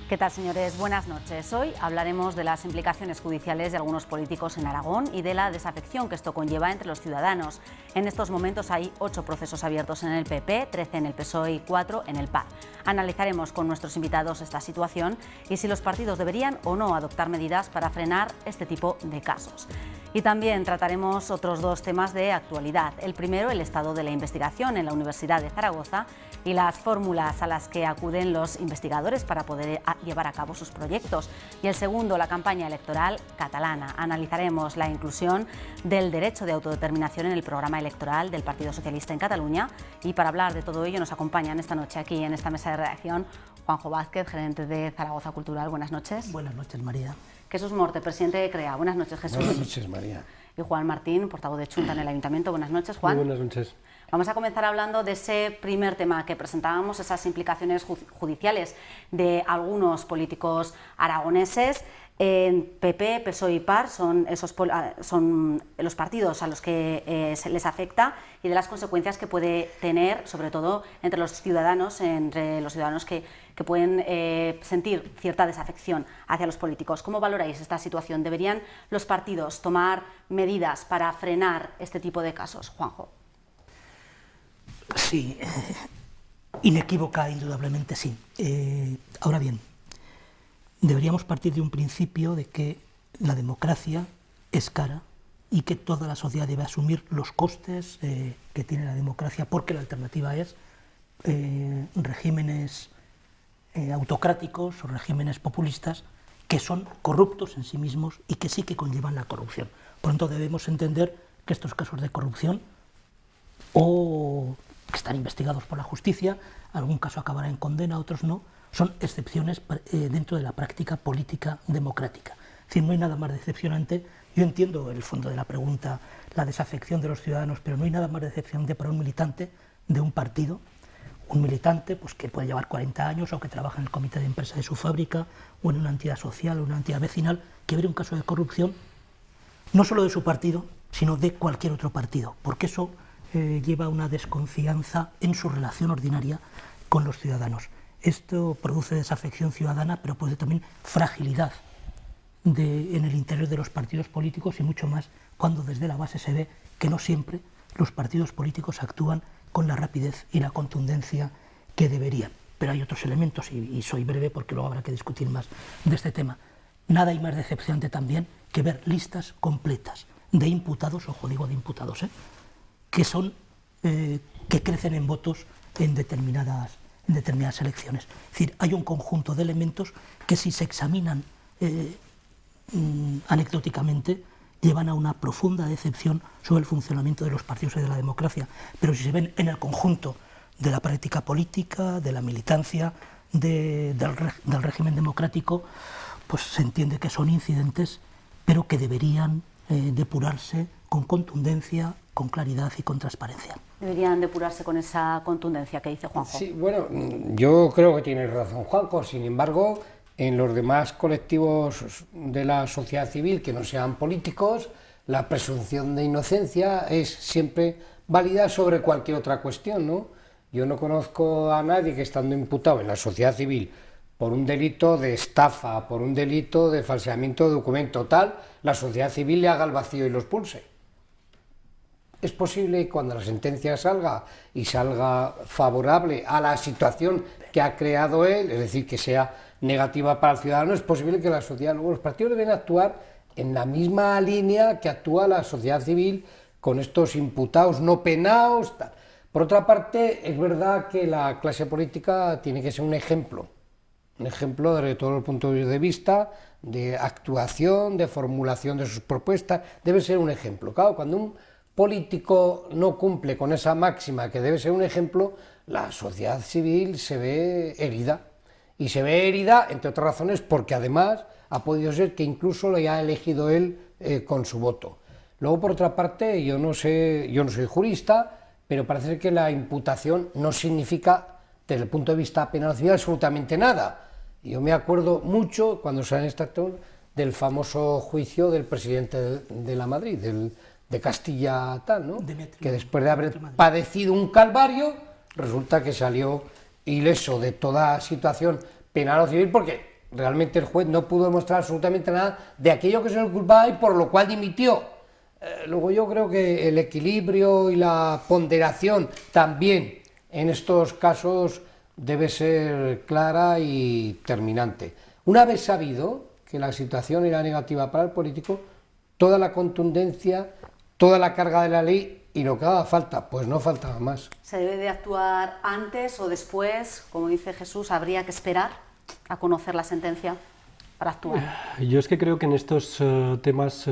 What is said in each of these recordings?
¿Qué tal, señores? Buenas noches. Hoy hablaremos de las implicaciones judiciales de algunos políticos en Aragón y de la desafección que esto conlleva entre los ciudadanos. En estos momentos hay 8 procesos abiertos en el PP, 13 en el PSOE y 4 en el PAR. Analizaremos con nuestros invitados esta situación y si los partidos deberían o no adoptar medidas para frenar este tipo de casos. Y también trataremos otros 2 temas de actualidad. El primero, el estado de la investigación en la Universidad de Zaragoza y las fórmulas a las que acuden los investigadores para poder llevar a cabo sus proyectos. Y el segundo, la campaña electoral catalana. Analizaremos la inclusión del derecho de autodeterminación en el programa electoral del Partido Socialista en Cataluña. Y para hablar de todo ello nos acompañan esta noche aquí en esta mesa de redacción Juanjo Vázquez, gerente de Zaragoza Cultural. Buenas noches. Buenas noches, María. Jesús Morte, presidente de CREA. Buenas noches, Jesús. Buenas noches, María. Y Juan Martín, portavoz de Chunta en el Ayuntamiento. Buenas noches, Juan. Muy buenas noches. Vamos a comenzar hablando de ese primer tema que presentábamos, esas implicaciones judiciales de algunos políticos aragoneses. En PP, PSOE y PAR son los partidos a los que se les afecta y de las consecuencias que puede tener, sobre todo entre los ciudadanos que pueden sentir cierta desafección hacia los políticos. ¿Cómo valoráis esta situación? ¿Deberían los partidos tomar medidas para frenar este tipo de casos, Juanjo? Sí, inequívoca, indudablemente sí. Ahora bien, deberíamos partir de un principio de que la democracia es cara y que toda la sociedad debe asumir los costes que tiene la democracia, porque la alternativa es regímenes autocráticos o regímenes populistas que son corruptos en sí mismos y que sí que conllevan la corrupción. Por lo tanto, debemos entender que estos casos de corrupción o que están investigados por la justicia, algún caso acabará en condena, otros no, son excepciones dentro de la práctica política democrática. Es decir, no hay nada más decepcionante. Yo entiendo el fondo de la pregunta, la desafección de los ciudadanos, pero no hay nada más decepcionante para un militante de un partido, un militante pues, que puede llevar 40 años o que trabaja en el comité de empresa de su fábrica o en una entidad social o una entidad vecinal, que ver un caso de corrupción no solo de su partido, sino de cualquier otro partido, porque eso lleva una desconfianza en su relación ordinaria con los ciudadanos. Esto produce desafección ciudadana, pero produce también fragilidad en el interior de los partidos políticos y mucho más cuando desde la base se ve que no siempre los partidos políticos actúan con la rapidez y la contundencia que deberían. Pero hay otros elementos, y soy breve porque luego habrá que discutir más de este tema. Nada hay más decepcionante también que ver listas completas de imputados, ojo, digo de imputados, que crecen en votos en determinadas elecciones. Es decir, hay un conjunto de elementos que si se examinan anecdóticamente llevan a una profunda decepción sobre el funcionamiento de los partidos y de la democracia. Pero si se ven en el conjunto de la práctica política, de la militancia, del régimen democrático, pues se entiende que son incidentes, pero que deberían depurarse con contundencia, con claridad y con transparencia. Deberían depurarse con esa contundencia que dice Juanjo. Sí, bueno, yo creo que tiene razón Juanjo. Sin embargo, en los demás colectivos de la sociedad civil que no sean políticos, la presunción de inocencia es siempre válida sobre cualquier otra cuestión, ¿no? Yo no conozco a nadie que, estando imputado en la sociedad civil por un delito de estafa, por un delito de falseamiento de documento tal, la sociedad civil le haga el vacío y lo expulse. Es posible que cuando la sentencia salga y salga favorable a la situación que ha creado él, es decir, que sea negativa para el ciudadano, es posible que la sociedad, luego los partidos deben actuar en la misma línea que actúa la sociedad civil con estos imputados no penados, tal. Por otra parte, es verdad que la clase política tiene que ser un ejemplo desde todos los puntos de vista, de actuación, de formulación de sus propuestas, debe ser un ejemplo. Claro, cuando un político no cumple con esa máxima que debe ser un ejemplo, la sociedad civil se ve herida. Y se ve herida, entre otras razones, porque además ha podido ser que incluso lo haya elegido él con su voto. Luego, por otra parte, yo no soy jurista, pero parece ser que la imputación no significa, desde el punto de vista penal civil, absolutamente nada. Yo me acuerdo mucho, cuando salen estas del famoso juicio del presidente de la Madrid, de Castilla tal, ¿no? Que después de haber padecido un calvario, resulta que salió ileso de toda situación penal o civil, porque realmente el juez no pudo demostrar absolutamente nada de aquello que se le culpaba y por lo cual dimitió. Luego yo creo que el equilibrio y la ponderación también en estos casos debe ser clara y terminante. Una vez sabido que la situación era negativa para el político, toda la contundencia, toda la carga de la ley y lo que haga falta, pues no faltaba más. ¿Se debe de actuar antes o después? Como dice Jesús, ¿habría que esperar a conocer la sentencia para actuar? Yo es que creo que en estos temas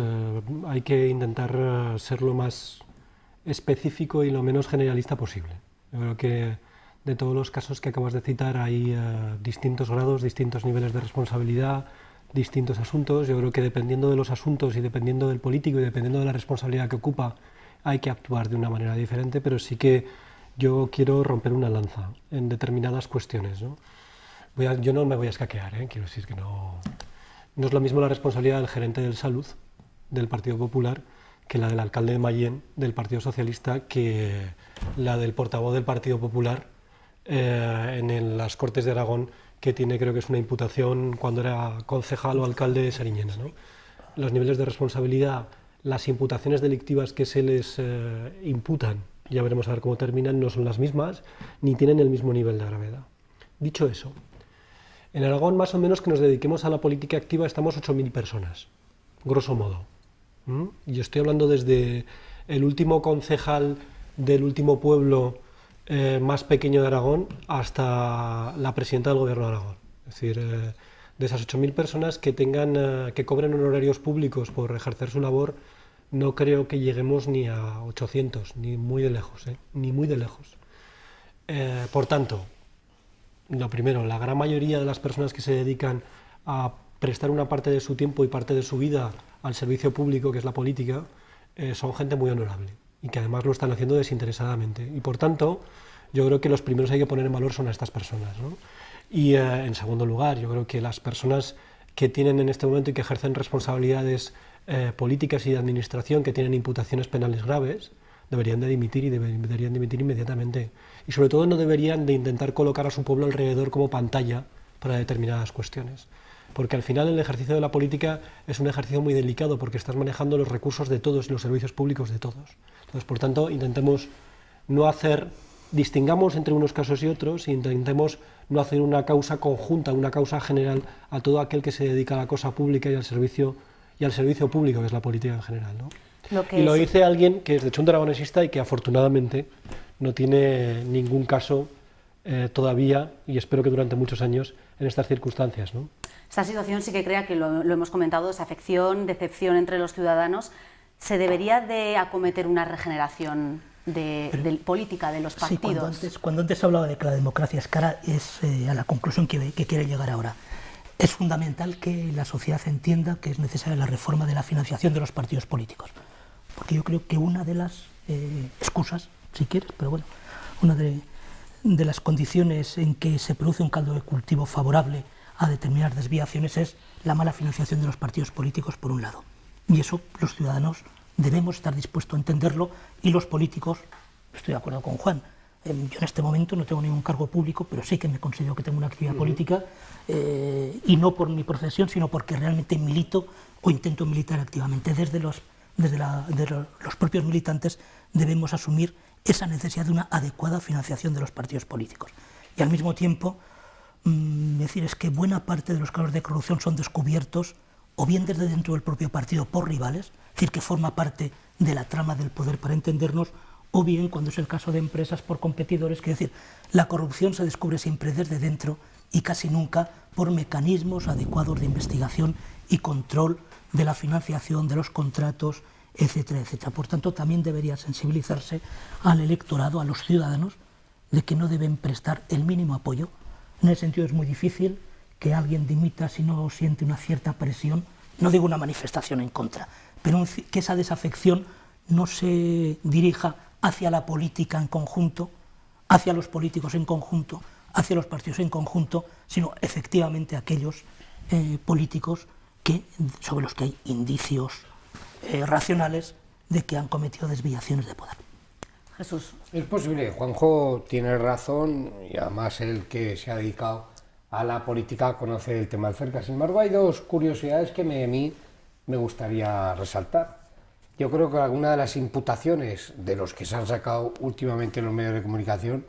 hay que intentar ser lo más específico y lo menos generalista posible. Yo creo que de todos los casos que acabas de citar hay distintos grados, distintos niveles de responsabilidad, distintos asuntos. Yo creo que dependiendo de los asuntos y dependiendo del político y dependiendo de la responsabilidad que ocupa, hay que actuar de una manera diferente, pero sí que yo quiero romper una lanza en determinadas cuestiones, ¿no? Yo no me voy a escaquear, quiero decir que no es lo mismo la responsabilidad del gerente de salud del Partido Popular que la del alcalde de Mayén del Partido Socialista, que la del portavoz del Partido Popular en las Cortes de Aragón, que tiene, creo que es una imputación cuando era concejal o alcalde de Sariñena, ¿no? Los niveles de responsabilidad, las imputaciones delictivas que se les imputan, ya veremos a ver cómo terminan, no son las mismas, ni tienen el mismo nivel de gravedad. Dicho eso, en Aragón, más o menos, que nos dediquemos a la política activa, estamos 8.000 personas, grosso modo. Y estoy hablando desde el último concejal del último pueblo más pequeño de Aragón hasta la presidenta del Gobierno de Aragón. Es decir, de esas 8.000 personas que que cobren honorarios públicos por ejercer su labor, no creo que lleguemos ni a 800, ni muy de lejos, ni muy de lejos. Por tanto, lo primero, la gran mayoría de las personas que se dedican a prestar una parte de su tiempo y parte de su vida al servicio público, que es la política, son gente muy honorable y que además lo están haciendo desinteresadamente. Y por tanto, yo creo que los primeros que hay que poner en valor son a estas personas, ¿no? Y en segundo lugar, yo creo que las personas que tienen en este momento y que ejercen responsabilidades políticas y de administración, que tienen imputaciones penales graves, deberían de dimitir y deberían dimitir inmediatamente. Y sobre todo no deberían de intentar colocar a su pueblo alrededor como pantalla para determinadas cuestiones. Porque al final el ejercicio de la política es un ejercicio muy delicado porque estás manejando los recursos de todos y los servicios públicos de todos. Entonces, por tanto, intentemos no distingamos entre unos casos y otros e intentemos no hacer una causa conjunta, una causa general a todo aquel que se dedica a la cosa pública y al servicio público, que es la política en general, ¿no? Lo dice alguien que es de hecho un aragonesista y que afortunadamente no tiene ningún caso todavía, y espero que durante muchos años, en estas circunstancias, ¿no? Esta situación sí que crea que lo hemos comentado, desafección, decepción entre los ciudadanos. ¿Se debería de acometer una regeneración de política de los partidos? Sí, cuando antes hablaba de que la democracia es cara, es a la conclusión que quiere llegar ahora. Es fundamental que la sociedad entienda que es necesaria la reforma de la financiación de los partidos políticos. Porque yo creo que una de las excusas, si quieres, pero bueno, una de las condiciones en que se produce un caldo de cultivo favorable a determinadas desviaciones es la mala financiación de los partidos políticos, por un lado. Y eso los ciudadanos debemos estar dispuestos a entenderlo, y los políticos, estoy de acuerdo con Juan, yo en este momento no tengo ningún cargo público, pero sí que me considero que tengo una actividad política, y no por mi profesión, sino porque realmente milito o intento militar activamente. Desde los propios militantes debemos asumir esa necesidad de una adecuada financiación de los partidos políticos. Y al mismo tiempo, decir es que buena parte de los casos de corrupción son descubiertos o bien desde dentro del propio partido por rivales, es decir, que forma parte de la trama del poder para entendernos, o bien cuando es el caso de empresas por competidores, que es decir, la corrupción se descubre siempre desde dentro y casi nunca por mecanismos adecuados de investigación y control de la financiación, de los contratos, etcétera, etcétera. Por tanto, también debería sensibilizarse al electorado, a los ciudadanos, de que no deben prestar el mínimo apoyo. En ese sentido es muy difícil que alguien dimita si no siente una cierta presión, no digo una manifestación en contra, pero que esa desafección no se dirija hacia la política en conjunto, hacia los políticos en conjunto, hacia los partidos en conjunto, sino efectivamente a aquellos políticos sobre los que hay indicios racionales de que han cometido desviaciones de poder. Jesús. Es posible, Juanjo tiene razón, y además el que se ha dedicado a la política conoce el tema de cerca. Sin embargo, hay dos curiosidades que a mí me gustaría resaltar. Yo creo que alguna de las imputaciones de los que se han sacado últimamente en los medios de comunicación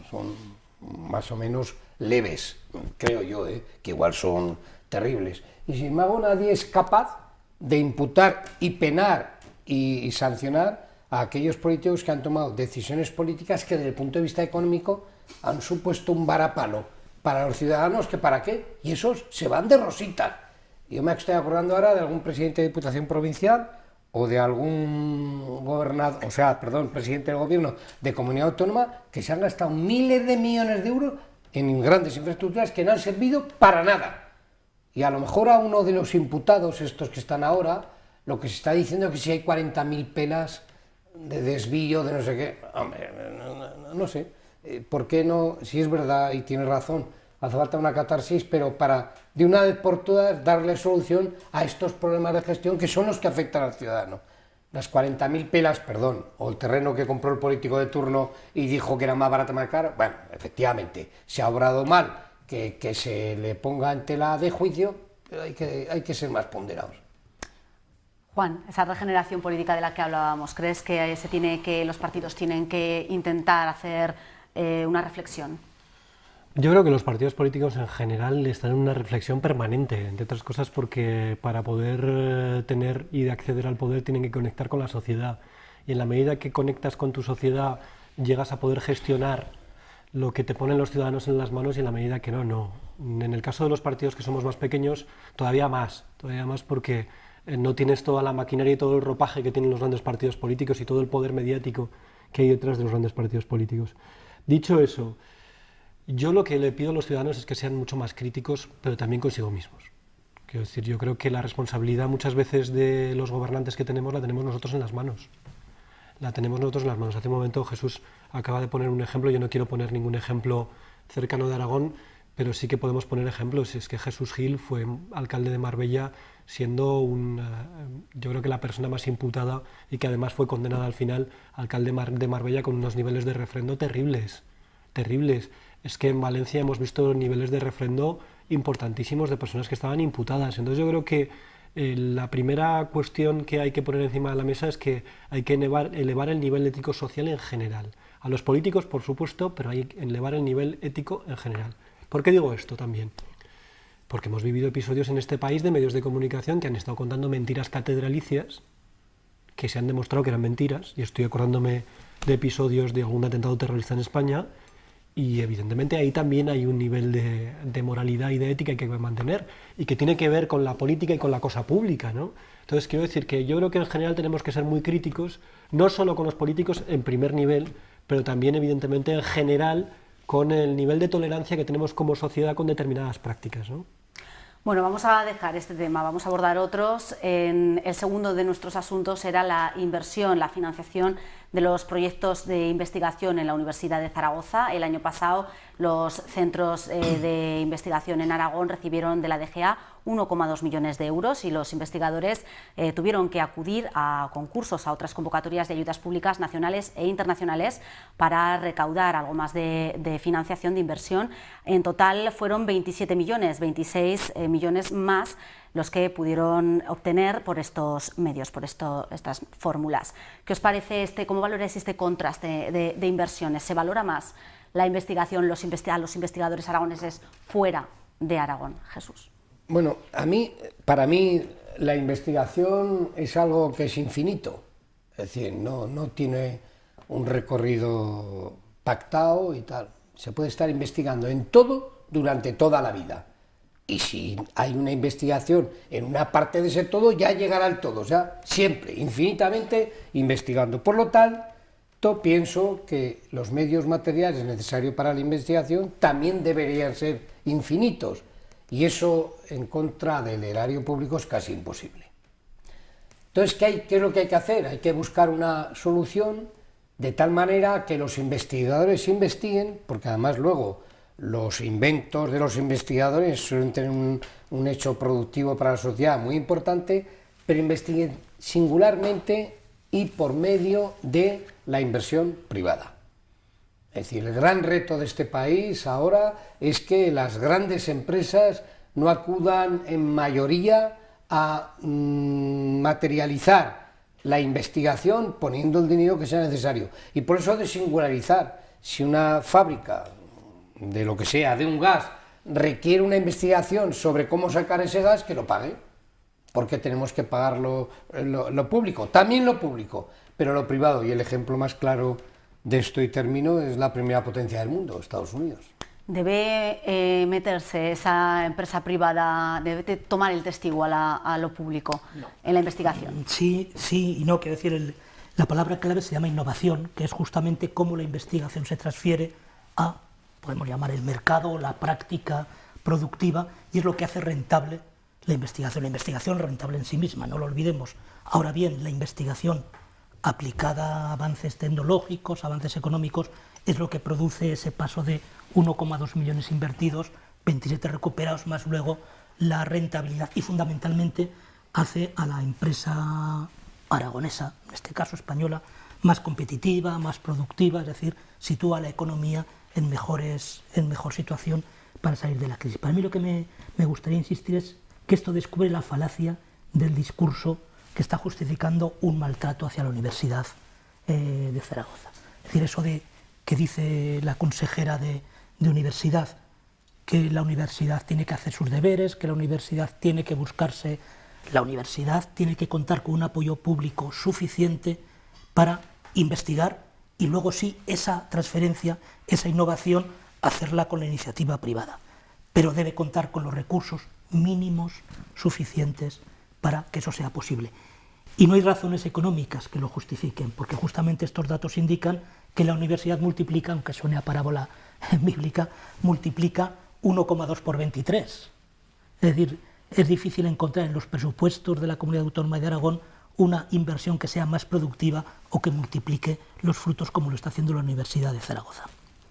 son más o menos leves, creo yo, que igual son terribles. Y sin embargo, nadie es capaz de imputar y penar y sancionar a aquellos políticos que han tomado decisiones políticas que desde el punto de vista económico han supuesto un varapalo para los ciudadanos, que para qué, y esos se van de rositas. Yo me estoy acordando ahora de algún presidente de Diputación Provincial o de algún presidente del gobierno de comunidad autónoma que se han gastado miles de millones de euros en grandes infraestructuras que no han servido para nada. Y a lo mejor a uno de los imputados, estos que están ahora, lo que se está diciendo es que si hay 40.000 penas de desvío, de no sé qué, hombre, no sé, ¿por qué no? Si es verdad y tiene razón, hace falta una catarsis, pero para de una vez por todas darle solución a estos problemas de gestión que son los que afectan al ciudadano. Las 40.000 pelas, o el terreno que compró el político de turno y dijo que era más barato, más caro, bueno, efectivamente, se ha obrado mal, que se le ponga en tela de juicio, pero hay que ser más ponderados. Juan, esa regeneración política de la que hablábamos, ¿crees que los partidos tienen que intentar hacer una reflexión? Yo creo que los partidos políticos en general están en una reflexión permanente, entre otras cosas porque para poder tener y acceder al poder tienen que conectar con la sociedad. Y en la medida que conectas con tu sociedad llegas a poder gestionar lo que te ponen los ciudadanos en las manos, y en la medida que no. En el caso de los partidos que somos más pequeños, todavía más porque no tienes toda la maquinaria y todo el ropaje que tienen los grandes partidos políticos y todo el poder mediático que hay detrás de los grandes partidos políticos. Dicho eso, yo lo que le pido a los ciudadanos es que sean mucho más críticos, pero también consigo mismos. Quiero decir, yo creo que la responsabilidad muchas veces de los gobernantes que tenemos la tenemos nosotros en las manos. Hace un momento Jesús acaba de poner un ejemplo, yo no quiero poner ningún ejemplo cercano de Aragón, pero sí que podemos poner ejemplos. Es que Jesús Gil fue alcalde de Marbella siendo yo creo que la persona más imputada y que además fue condenada al final, alcalde de Marbella con unos niveles de refrendo terribles. Es que en Valencia hemos visto niveles de refrendo importantísimos de personas que estaban imputadas. Entonces yo creo que la primera cuestión que hay que poner encima de la mesa es que hay que elevar el nivel ético-social en general. A los políticos, por supuesto, pero hay que elevar el nivel ético en general. ¿Por qué digo esto también? Porque hemos vivido episodios en este país de medios de comunicación que han estado contando mentiras catedralicias, que se han demostrado que eran mentiras, y estoy acordándome de episodios de algún atentado terrorista en España, y evidentemente ahí también hay un nivel de moralidad y de ética que hay que mantener, y que tiene que ver con la política y con la cosa pública, ¿no? Entonces quiero decir que yo creo que en general tenemos que ser muy críticos, no solo con los políticos en primer nivel, pero también evidentemente en general con el nivel de tolerancia que tenemos como sociedad con determinadas prácticas, ¿no? Bueno, vamos a dejar este tema, vamos a abordar otros. El segundo de nuestros asuntos era la inversión, la financiación de los proyectos de investigación en la Universidad de Zaragoza. El año pasado los centros de investigación en Aragón recibieron de la DGA 1,2 millones de euros y los investigadores tuvieron que acudir a concursos, a otras convocatorias de ayudas públicas nacionales e internacionales para recaudar algo más de financiación, de inversión. En total fueron 27 millones, 26 millones más los que pudieron obtener por estos medios, por estas fórmulas. ¿Qué os parece cómo valoráis este contraste de inversiones? ¿Se valora más la investigación, a los investigadores aragoneses fuera de Aragón? Jesús. Bueno, para mí la investigación es algo que es infinito, es decir, no tiene un recorrido pactado y tal. Se puede estar investigando en todo durante toda la vida. Y si hay una investigación en una parte de ese todo, ya llegará al todo, o sea, siempre, infinitamente investigando. Por lo tanto, pienso que los medios materiales necesarios para la investigación también deberían ser infinitos, y eso en contra del erario público es casi imposible. Entonces, ¿qué es lo que hay que hacer? Hay que buscar una solución de tal manera que los investigadores investiguen, porque además luego los inventos de los investigadores suelen tener un hecho productivo para la sociedad muy importante, pero investiguen singularmente y por medio de la inversión privada. Es decir, el gran reto de este país ahora es que las grandes empresas no acudan en mayoría a materializar la investigación poniendo el dinero que sea necesario. Y por eso de singularizar, si una fábrica de lo que sea, de un gas, requiere una investigación sobre cómo sacar ese gas, que lo pague, porque tenemos que pagar lo público, también lo público, pero lo privado. Y el ejemplo más claro de esto, y termino, es la primera potencia del mundo, Estados Unidos. ¿Debe meterse esa empresa privada, debe tomar el testigo a lo público en la investigación? Sí y no. Quiero decir, la palabra clave se llama innovación, que es justamente cómo la investigación se transfiere a, podemos llamar, el mercado, la práctica productiva, y es lo que hace rentable la investigación. La investigación es rentable en sí misma, no lo olvidemos. Ahora bien, la investigación aplicada a avances tecnológicos, avances económicos, es lo que produce ese paso de 1,2 millones invertidos, 27 recuperados, más luego la rentabilidad, y fundamentalmente hace a la empresa aragonesa, en este caso española, más competitiva, más productiva, es decir, sitúa a la economía en mejor situación para salir de la crisis. Para mí lo que me gustaría insistir es que esto descubre la falacia del discurso que está justificando un maltrato hacia la Universidad de Zaragoza. Es decir, eso de que dice la consejera de Universidad, que la universidad tiene que hacer sus deberes, que la universidad tiene que buscarse, la universidad tiene que contar con un apoyo público suficiente para investigar y luego sí esa transferencia, esa innovación, hacerla con la iniciativa privada. Pero debe contar con los recursos mínimos suficientes para que eso sea posible. Y no hay razones económicas que lo justifiquen, porque justamente estos datos indican que la universidad multiplica, aunque suene a parábola bíblica, multiplica 1,2 por 23. Es decir, es difícil encontrar en los presupuestos de la Comunidad Autónoma de Aragón una inversión que sea más productiva o que multiplique los frutos como lo está haciendo la Universidad de Zaragoza.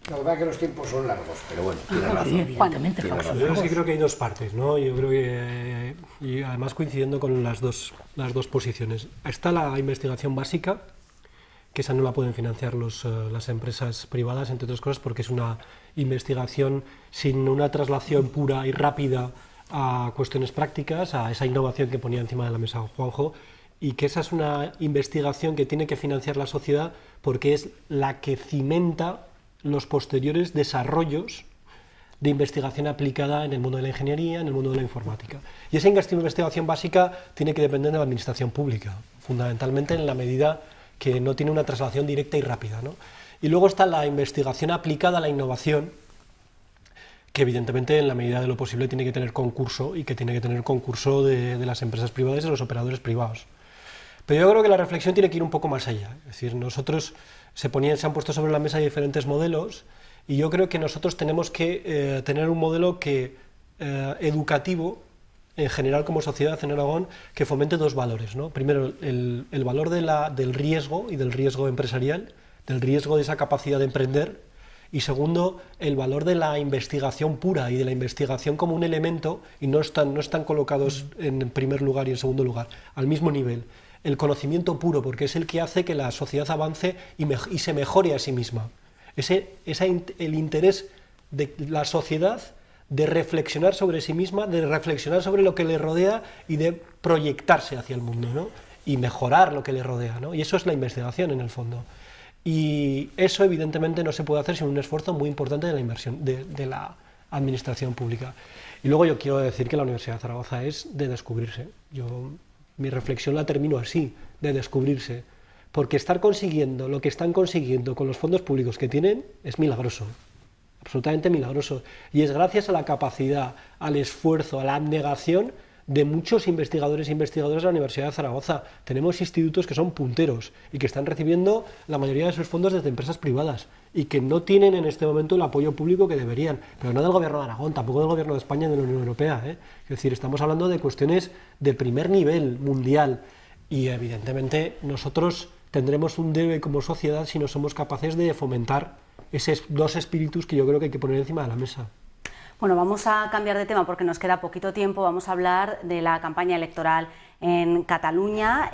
La verdad que los tiempos son largos, pero bueno, tienes razón. Evidentemente, yo sí creo que hay dos partes, ¿no? Yo creo que, y además coincidiendo con las dos posiciones. Está la investigación básica, que esa no la pueden financiar las empresas privadas, entre otras cosas, porque es una investigación sin una traslación pura y rápida a cuestiones prácticas, a esa innovación que ponía encima de la mesa Juanjo, y que esa es una investigación que tiene que financiar la sociedad porque es la que cimenta los posteriores desarrollos de investigación aplicada en el mundo de la ingeniería, en el mundo de la informática. Y esa investigación básica tiene que depender de la administración pública, fundamentalmente en la medida que no tiene una traslación directa y rápida, ¿no? Y luego está la investigación aplicada a la innovación, que evidentemente en la medida de lo posible tiene que tener concurso, y que tiene que tener concurso de las empresas privadas y de los operadores privados. Pero yo creo que la reflexión tiene que ir un poco más allá. Es decir, nosotros se han puesto sobre la mesa diferentes modelos, y yo creo que nosotros tenemos que tener un modelo educativo, en general como sociedad en Aragón, que fomente dos valores, ¿no? Primero, el valor del riesgo y del riesgo empresarial, del riesgo de esa capacidad de emprender, y segundo, el valor de la investigación pura y de la investigación como un elemento, y no están colocados en primer lugar y en segundo lugar, al mismo nivel. El conocimiento puro, porque es el que hace que la sociedad avance y se mejore a sí misma. El interés de la sociedad de reflexionar sobre sí misma, de reflexionar sobre lo que le rodea y de proyectarse hacia el mundo, ¿no? Y mejorar lo que le rodea, ¿no? Y eso es la investigación en el fondo. Y eso evidentemente no se puede hacer sin un esfuerzo muy importante de la inversión, de la administración pública. Y luego yo quiero decir que la Universidad de Zaragoza es de descubrirse. Mi reflexión la termino así, de descubrirse, porque estar consiguiendo lo que están consiguiendo con los fondos públicos que tienen es milagroso, absolutamente milagroso, y es gracias a la capacidad, al esfuerzo, a la abnegación de muchos investigadores e investigadoras de la Universidad de Zaragoza. Tenemos institutos que son punteros y que están recibiendo la mayoría de sus fondos desde empresas privadas y que no tienen en este momento el apoyo público que deberían, pero no del Gobierno de Aragón, tampoco del Gobierno de España ni de la Unión Europea, ¿eh? Es decir, estamos hablando de cuestiones de primer nivel mundial, y evidentemente nosotros tendremos un debe como sociedad si no somos capaces de fomentar esos dos espíritus que yo creo que hay que poner encima de la mesa. Bueno, vamos a cambiar de tema porque nos queda poquito tiempo. Vamos a hablar de la campaña electoral en Cataluña.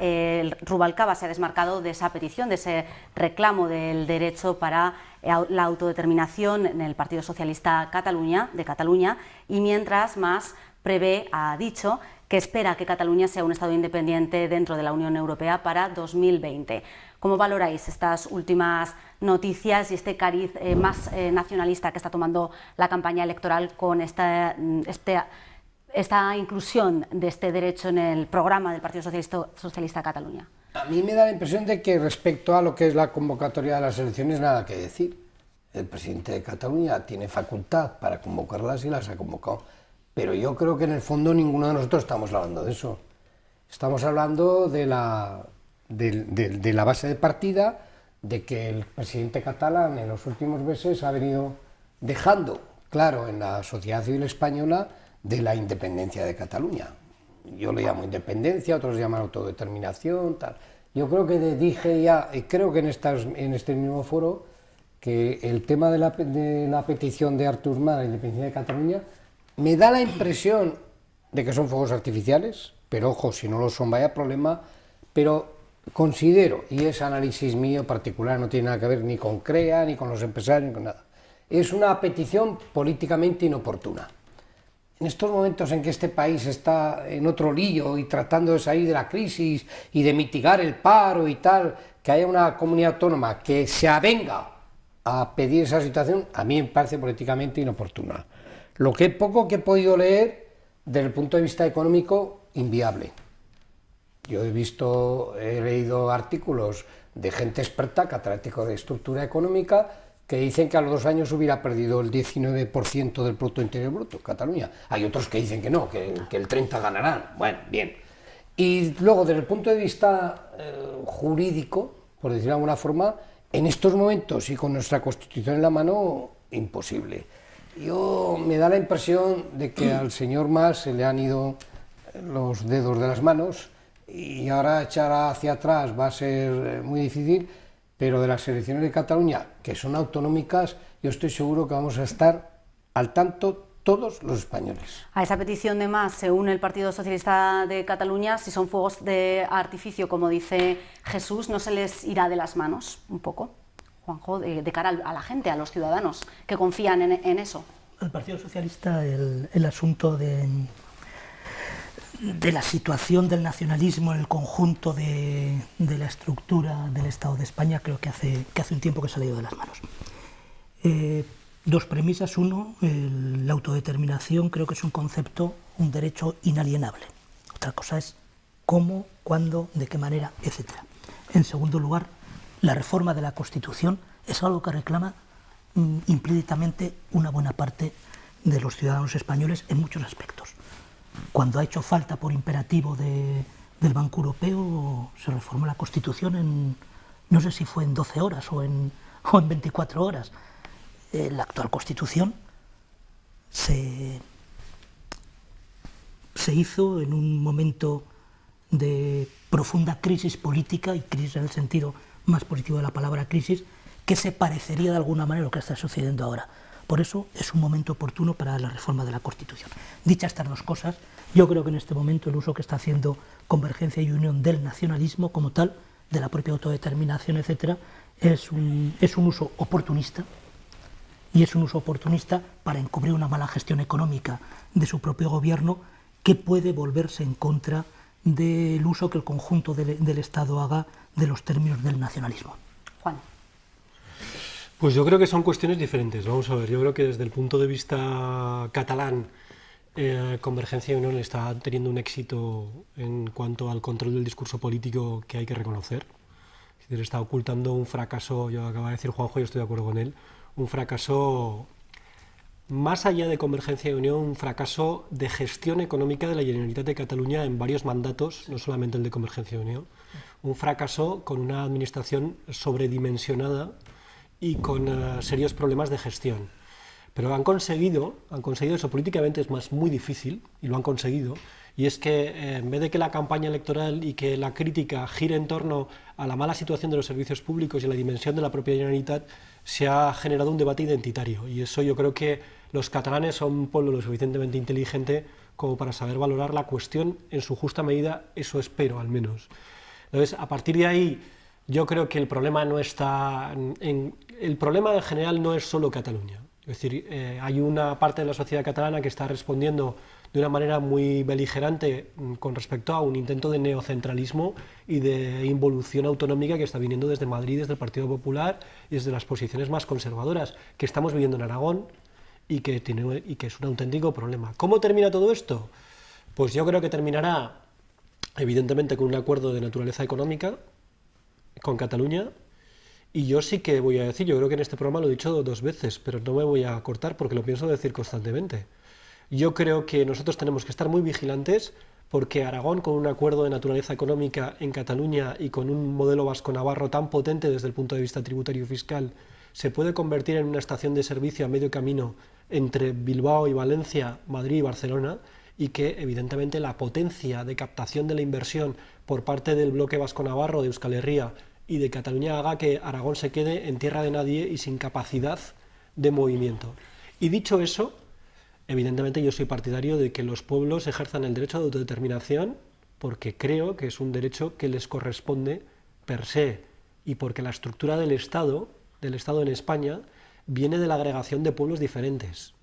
Rubalcaba se ha desmarcado de esa petición, de ese reclamo del derecho para la autodeterminación en el Partido Socialista de Cataluña, y mientras más prevé, ha dicho, que espera que Cataluña sea un Estado independiente dentro de la Unión Europea para 2020. ¿Cómo valoráis estas últimas noticias y este cariz más nacionalista que está tomando la campaña electoral con esta inclusión de este derecho en el programa del Partido Socialista de Cataluña? A mí me da la impresión de que respecto a lo que es la convocatoria de las elecciones, nada que decir. El presidente de Cataluña tiene facultad para convocarlas y las ha convocado. Pero yo creo que en el fondo ninguno de nosotros estamos hablando de eso. Estamos hablando de la base de partida, de que el presidente catalán en los últimos meses ha venido dejando claro en la sociedad civil española de la independencia de Cataluña. Yo le llamo independencia, otros llaman autodeterminación, tal. Yo creo que dije ya, y creo que en este mismo foro, que el tema de la petición de Artur Mas, la independencia de Cataluña, me da la impresión de que son fuegos artificiales, pero ojo, si no lo son, vaya problema, pero considero, y es análisis mío particular, no tiene nada que ver ni con CREA, ni con los empresarios, ni con nada, es una petición políticamente inoportuna. En estos momentos en que este país está en otro lío y tratando de salir de la crisis y de mitigar el paro y tal, que haya una comunidad autónoma que se avenga a pedir esa situación, a mí me parece políticamente inoportuna. Lo que poco que he podido leer, desde el punto de vista económico, inviable. Yo he leído artículos de gente experta, catedrático de estructura económica, que dicen que a los 2 años hubiera perdido el 19% del Producto Interior Bruto, Cataluña. Hay otros que dicen que no, que el 30% ganarán. Bueno, bien. Y luego, desde el punto de vista jurídico, por decirlo de alguna forma, en estos momentos y con nuestra Constitución en la mano, imposible. Me da la impresión de que al señor Mas se le han ido los dedos de las manos y ahora echar hacia atrás va a ser muy difícil, pero de las elecciones de Cataluña, que son autonómicas, yo estoy seguro que vamos a estar al tanto todos los españoles. A esa petición de Mas se une el Partido Socialista de Cataluña. Si son fuegos de artificio, como dice Jesús, ¿no se les irá de las manos un poco, Juanjo, de cara a la gente, a los ciudadanos que confían en eso? El Partido Socialista, el asunto de la situación del nacionalismo en el conjunto de la estructura del Estado de España, creo que hace un tiempo que se ha ido de las manos. Dos premisas. Uno, la autodeterminación creo que es un concepto, un derecho inalienable. Otra cosa es cómo, cuándo, de qué manera, etc. En segundo lugar, la reforma de la Constitución es algo que reclama implícitamente una buena parte de los ciudadanos españoles en muchos aspectos. Cuando ha hecho falta por imperativo del Banco Europeo, se reformó la Constitución no sé si fue en 12 horas o en 24 horas. La actual Constitución se hizo en un momento de profunda crisis política, y crisis en el sentido más positivo de la palabra crisis, que se parecería de alguna manera a lo que está sucediendo ahora. Por eso es un momento oportuno para la reforma de la Constitución. Dichas estas dos cosas, yo creo que en este momento el uso que está haciendo Convergencia y Unión del nacionalismo como tal, de la propia autodeterminación, etcétera, es un uso oportunista, y es un uso oportunista para encubrir una mala gestión económica de su propio gobierno, que puede volverse en contra del uso que el conjunto del Estado haga de los términos del nacionalismo. Juan. Pues yo creo que son cuestiones diferentes. Vamos a ver, yo creo que desde el punto de vista catalán, Convergencia y Unión está teniendo un éxito en cuanto al control del discurso político que hay que reconocer. Es decir, está ocultando un fracaso, yo acaba de decir Juanjo, yo estoy de acuerdo con él, un fracaso, más allá de Convergencia y Unión, un fracaso de gestión económica de la Generalitat de Cataluña en varios mandatos, no solamente el de Convergencia y Unión, un fracaso con una administración sobredimensionada y con serios problemas de gestión. Pero han conseguido eso, políticamente es muy difícil, y lo han conseguido, y es que en vez de que la campaña electoral y que la crítica gire en torno a la mala situación de los servicios públicos y a la dimensión de la propia Generalitat, se ha generado un debate identitario, y eso yo creo que los catalanes son un pueblo lo suficientemente inteligente como para saber valorar la cuestión en su justa medida, eso espero al menos. Entonces, a partir de ahí, yo creo que el problema no está el problema en general no es solo Cataluña. Es decir, hay una parte de la sociedad catalana que está respondiendo de una manera muy beligerante con respecto a un intento de neocentralismo y de involución autonómica que está viniendo desde Madrid, desde el Partido Popular y desde las posiciones más conservadoras que estamos viviendo en Aragón y que es un auténtico problema. ¿Cómo termina todo esto? Pues yo creo que terminará evidentemente con un acuerdo de naturaleza económica con Cataluña. Y yo sí que voy a decir, yo creo que en este programa lo he dicho 2 veces, pero no me voy a cortar porque lo pienso decir constantemente. Yo creo que nosotros tenemos que estar muy vigilantes porque Aragón, con un acuerdo de naturaleza económica en Cataluña y con un modelo vasco-navarro tan potente desde el punto de vista tributario y fiscal, se puede convertir en una estación de servicio a medio camino entre Bilbao y Valencia, Madrid y Barcelona, y que evidentemente la potencia de captación de la inversión por parte del bloque vasco-navarro de Euskal Herria y de Cataluña haga que Aragón se quede en tierra de nadie y sin capacidad de movimiento. Y dicho eso, evidentemente yo soy partidario de que los pueblos ejerzan el derecho de autodeterminación porque creo que es un derecho que les corresponde per se y porque la estructura del Estado en España viene de la agregación de pueblos diferentes.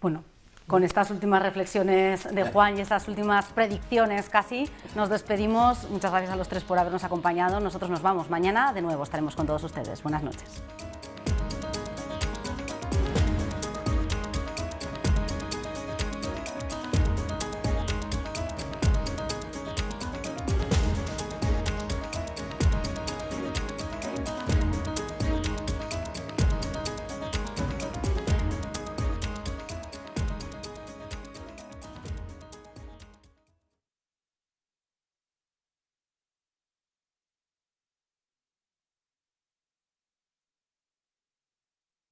Bueno, con estas últimas reflexiones de Juan y estas últimas predicciones casi, nos despedimos. Muchas gracias a los 3 por habernos acompañado. Nosotros nos vamos. Mañana de nuevo estaremos con todos ustedes. Buenas noches.